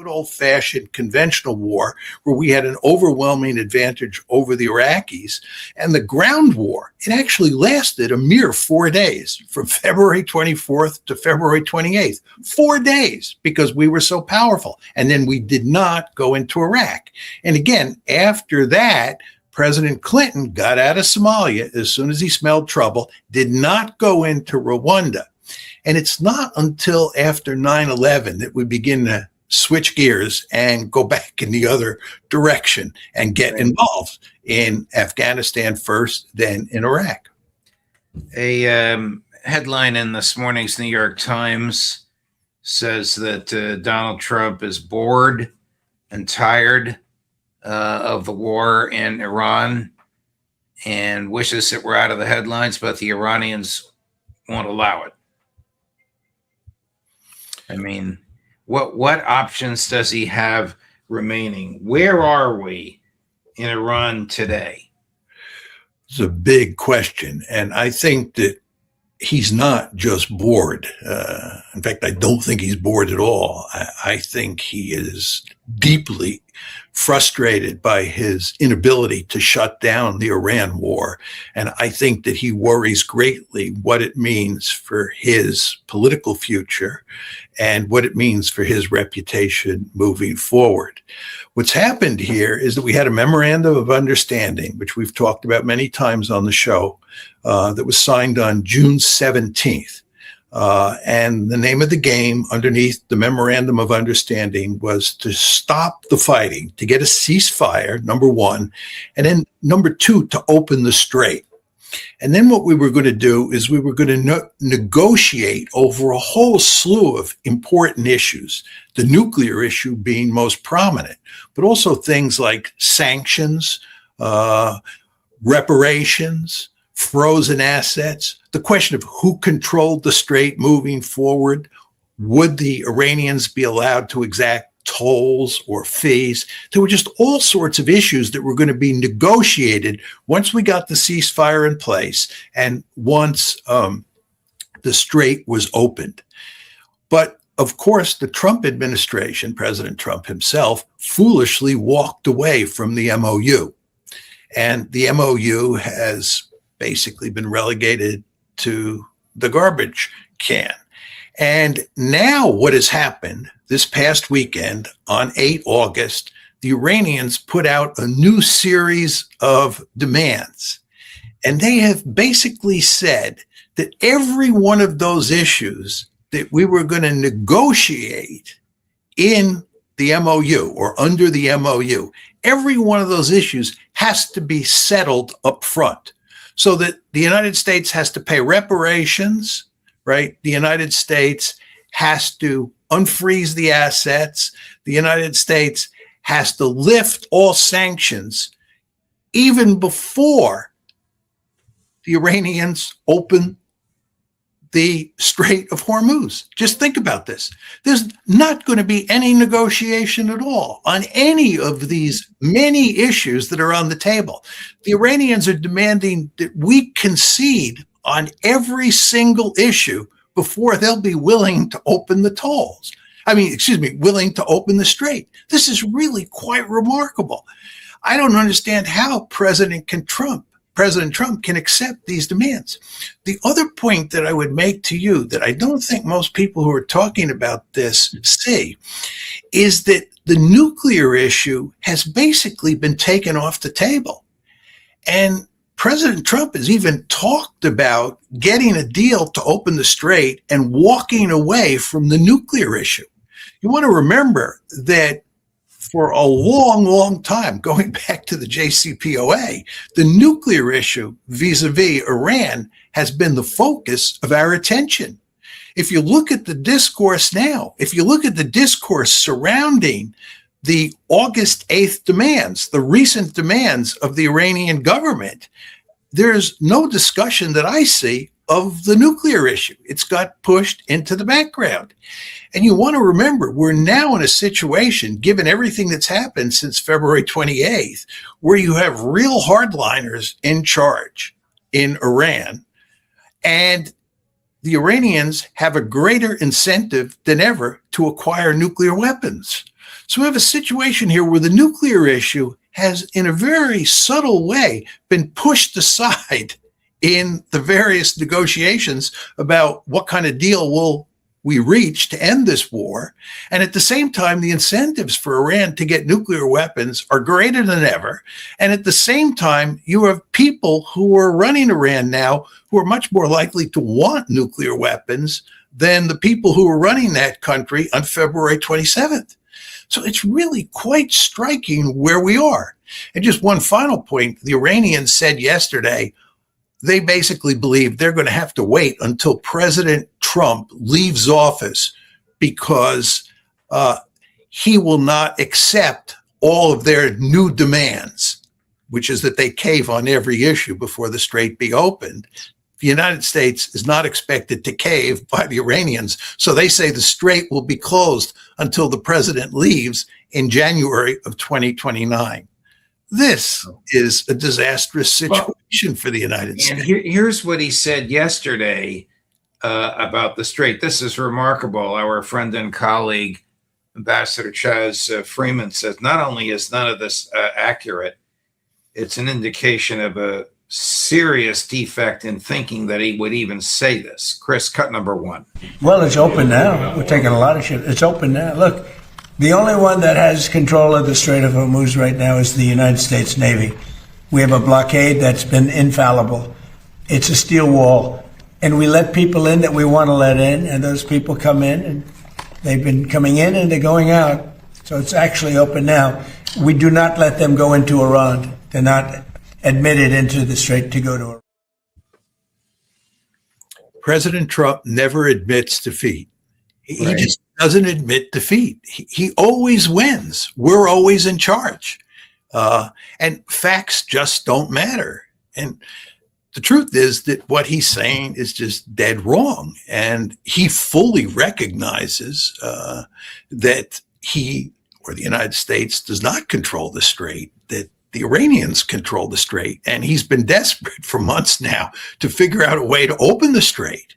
good old-fashioned conventional war where we had an overwhelming advantage over the Iraqis. And the ground war, it actually lasted a mere 4 days, from February 24th to February 28th. 4 days, because we were so powerful. And then we did not go into Iraq. And again, after that, President Clinton got out of Somalia as soon as he smelled trouble, did not go into Rwanda. And it's not until after 9/11 that we begin to switch gears and go back in the other direction and get involved in Afghanistan first, then in Iraq. A headline in this morning's New York Times says that Donald Trump is bored and tired of the war in Iran and wishes it were out of the headlines, but the Iranians won't allow it. I mean, what options does he have remaining? Where are we in Iran today? It's a big question. And I think that he's not just bored. In fact, I don't think he's bored at all. I think he is deeply frustrated by his inability to shut down the Iran war. And I think that he worries greatly what it means for his political future and what it means for his reputation moving forward. What's happened here is that we had a memorandum of understanding, which we've talked about many times on the show, that was signed on June 17th. And the name of the game underneath the memorandum of understanding was to stop the fighting, to get a ceasefire, number one, and then number two, to open the strait. And then what we were going to do is we were going to negotiate over a whole slew of important issues, the nuclear issue being most prominent, but also things like sanctions, reparations, frozen assets, the question of who controlled the strait moving forward. Would the Iranians be allowed to exact tolls or fees? There were just all sorts of issues that were going to be negotiated once we got the ceasefire in place and once the strait was opened. But of course, the Trump administration, President Trump himself, foolishly walked away from the MOU. And the MOU has basically been relegated to the garbage can. And now what has happened this past weekend on 8 August, the Iranians put out a new series of demands. And they have basically said that every one of those issues that we were going to negotiate in the MOU or under the MOU, every one of those issues has to be settled up front so that the United States has to pay reparations, right? The United States has to unfreeze the assets. The United States has to lift all sanctions even before the Iranians open the Strait of Hormuz. Just think about this. There's not going to be any negotiation at all on any of these many issues that are on the table. The Iranians are demanding that we concede on every single issue before they'll be willing to open the tolls. Willing to open the strait. This is really quite remarkable. I don't understand how President Trump can accept these demands. The other point that I would make to you that I don't think most people who are talking about this see is that the nuclear issue has basically been taken off the table. And President Trump has even talked about getting a deal to open the strait and walking away from the nuclear issue. You want to remember that for a long, long time, going back to the JCPOA, the nuclear issue vis-a-vis Iran has been the focus of our attention. If you look at the discourse now, if you look at the discourse surrounding the August 8th demands, the recent demands of the Iranian government, there's no discussion that I see of the nuclear issue. It's got pushed into the background. And you want to remember, we're now in a situation, given everything that's happened since February 28th, where you have real hardliners in charge in Iran. And the Iranians have a greater incentive than ever to acquire nuclear weapons. So we have a situation here where the nuclear issue has, in a very subtle way, been pushed aside in the various negotiations about what kind of deal will we reach to end this war. And at the same time, the incentives for Iran to get nuclear weapons are greater than ever. And at the same time, you have people who are running Iran now who are much more likely to want nuclear weapons than the people who were running that country on February 27th. So it's really quite striking where we are. And just one final point, the Iranians said yesterday, they basically believe they're going to have to wait until President Trump leaves office because he will not accept all of their new demands, which is that they cave on every issue before the strait be opened. The United States is not expected to cave by the Iranians. So they say the strait will be closed until the president leaves in January of 2029. This is a disastrous situation for the United States. And here's what he said yesterday about the strait. This is remarkable. Our friend and colleague, Ambassador Chaz Freeman, says not only is none of this accurate, it's an indication of a serious defect in thinking that he would even say this. Chris, cut number one. Well, it's open now. We're taking a lot of shit. It's open now. Look, the only one that has control of the Strait of Hormuz right now is the United States Navy. We have a blockade that's been infallible. It's a steel wall. And we let people in that we want to let in, and those people come in, and they've been coming in and they're going out. So it's actually open now. We do not let them go into Iran. They're not admitted into the strait to go to Iran. President Trump never admits defeat. He Right. just doesn't admit defeat. He always wins. We're always in charge. And facts just don't matter. And the truth is that what he's saying is just dead wrong. And he fully recognizes that he, or the United States, does not control the strait, that the Iranians control the strait. And he's been desperate for months now to figure out a way to open the strait.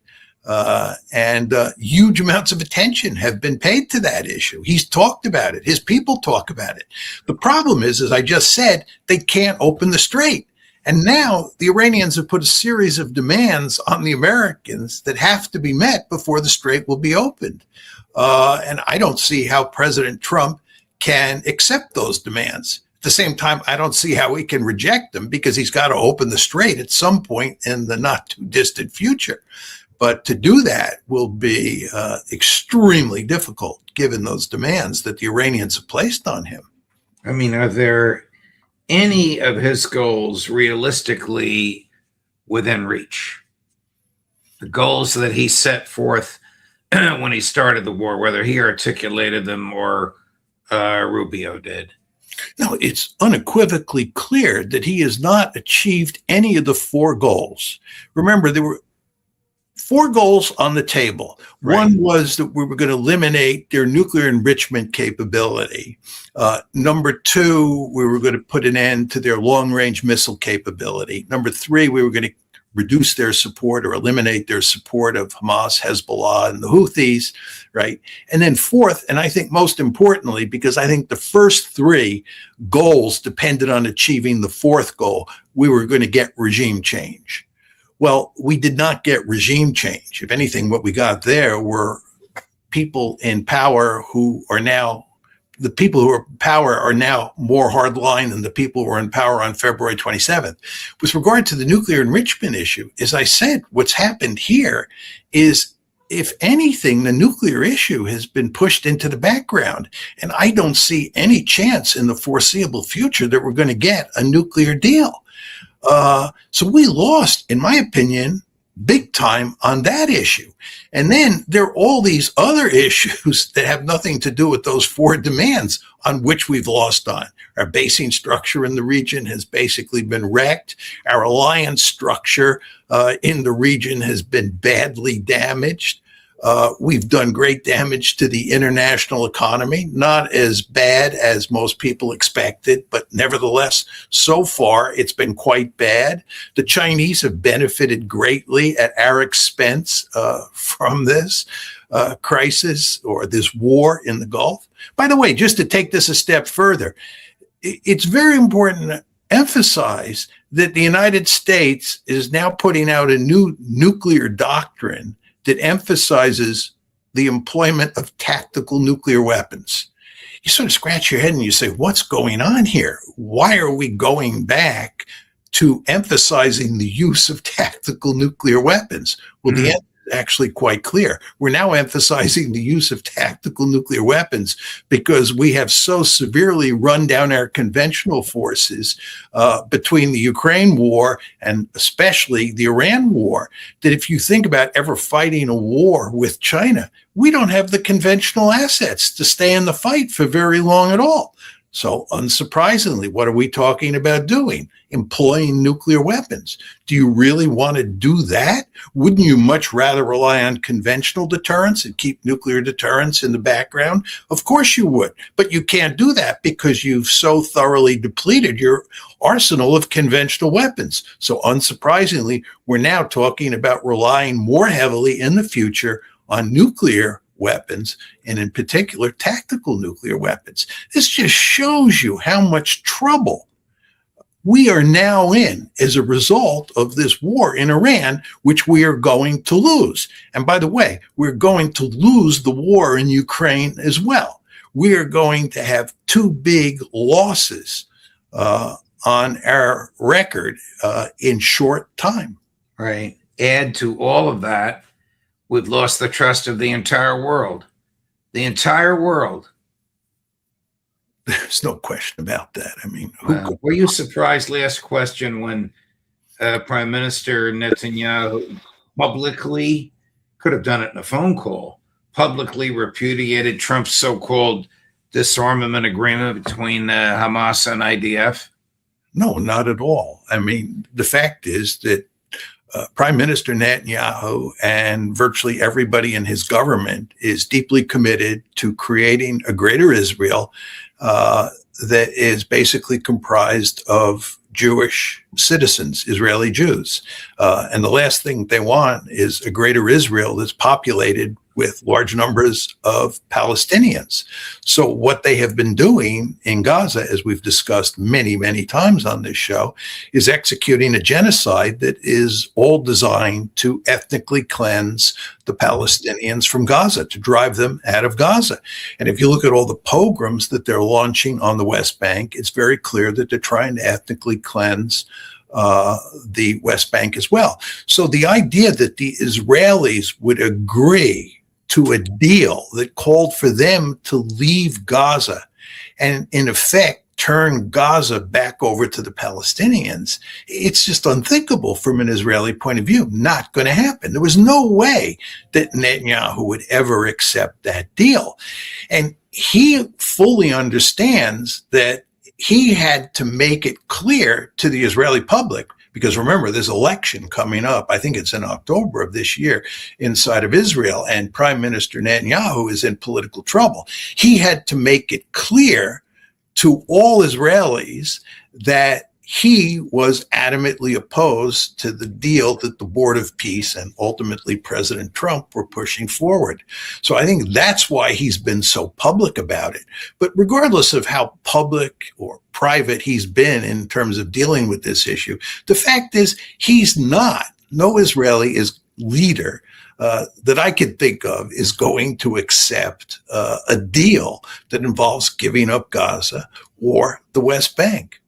And huge amounts of attention have been paid to that issue. He's talked about it. His people talk about it. The problem is, as I just said, they can't open the strait. And now the Iranians have put a series of demands on the Americans that have to be met before the strait will be opened. And I don't see how President Trump can accept those demands. At the same time, I don't see how he can reject them because he's got to open the strait at some point in the not too distant future. But to do that will be extremely difficult given those demands that the Iranians have placed on him. I mean, are there any of his goals realistically within reach? The goals that he set forth when he started the war, whether he articulated them or Rubio did? No, it's unequivocally clear that he has not achieved any of the four goals. Remember, there were four goals on the table. Right. One was that we were going to eliminate their nuclear enrichment capability. Number two, we were going to put an end to their long-range missile capability. Number three, we were going to reduce their support or eliminate their support of Hamas, Hezbollah, and the Houthis, right? And then fourth, and I think most importantly, because I think the first three goals depended on achieving the fourth goal, we were going to get regime change. Well, we did not get regime change. If anything, what we got there were people in power who are now, the people who are in power are now more hardline than the people who were in power on February 27th. With regard to the nuclear enrichment issue, as I said, what's happened here is, if anything, the nuclear issue has been pushed into the background. And I don't see any chance in the foreseeable future that we're going to get a nuclear deal. So we lost, in my opinion, big time on that issue. And then there are all these other issues that have nothing to do with those four demands on which we've lost on. Our basing structure in the region has basically been wrecked. Our alliance structure in the region has been badly damaged. We've done great damage to the international economy, not as bad as most people expected, but nevertheless, so far, it's been quite bad. The Chinese have benefited greatly at our expense from this. crisis or this war in the Gulf. By the way, just to take this a step further, it's very important to emphasize that the United States is now putting out a new nuclear doctrine that emphasizes the employment of tactical nuclear weapons. You sort of scratch your head and you say, what's going on here? Why are we going back to emphasizing the use of tactical nuclear weapons? Well, the answer is actually quite clear. We're now emphasizing the use of tactical nuclear weapons because we have so severely run down our conventional forces between the Ukraine war and especially the Iran war, that if you think about ever fighting a war with China, we don't have the conventional assets to stay in the fight for very long at all. So unsurprisingly, what are we talking about doing? Employing nuclear weapons. Do you really want to do that? Wouldn't you much rather rely on conventional deterrence and keep nuclear deterrence in the background? Of course you would, but you can't do that because you've so thoroughly depleted your arsenal of conventional weapons. So unsurprisingly, we're now talking about relying more heavily in the future on nuclear weapons, and in particular, tactical nuclear weapons. This just shows you how much trouble we are now in as a result of this war in Iran, which we are going to lose. And by the way, we're going to lose the war in Ukraine as well. We are going to have two big losses on our record in short time. Right. Add to all of that, we've lost the trust of the entire world. The entire world. There's no question about that. I mean, were you surprised last question when Prime Minister Netanyahu publicly, could have done it in a phone call, publicly repudiated Trump's so-called disarmament agreement between Hamas and IDF? No, not at all. I mean, the fact is that Prime Minister Netanyahu and virtually everybody in his government is deeply committed to creating a greater Israel that is basically comprised of Jewish citizens, Israeli Jews. And the last thing they want is a greater Israel that's populated with large numbers of Palestinians. So what they have been doing in Gaza, as we've discussed many, many times on this show, is executing a genocide that is all designed to ethnically cleanse the Palestinians from Gaza, to drive them out of Gaza. And if you look at all the pogroms that they're launching on the West Bank, it's very clear that they're trying to ethnically cleanse the West Bank as well. So the idea that the Israelis would agree to a deal that called for them to leave Gaza and in effect turn Gaza back over to the Palestinians, it's just unthinkable from an Israeli point of view. Not going to happen. There was no way that Netanyahu would ever accept that deal. And he fully understands that he had to make it clear to the Israeli public, because remember, there's an election coming up. I think it's in October of this year inside of Israel, and Prime Minister Netanyahu is in political trouble. He had to make it clear to all Israelis that he was adamantly opposed to the deal that the Board of Peace and ultimately President Trump were pushing forward. So I think that's why he's been so public about it. But regardless of how public or private he's been in terms of dealing with this issue, the fact is he's not, no Israeli leader that I could think of is going to accept a deal that involves giving up Gaza or the West Bank.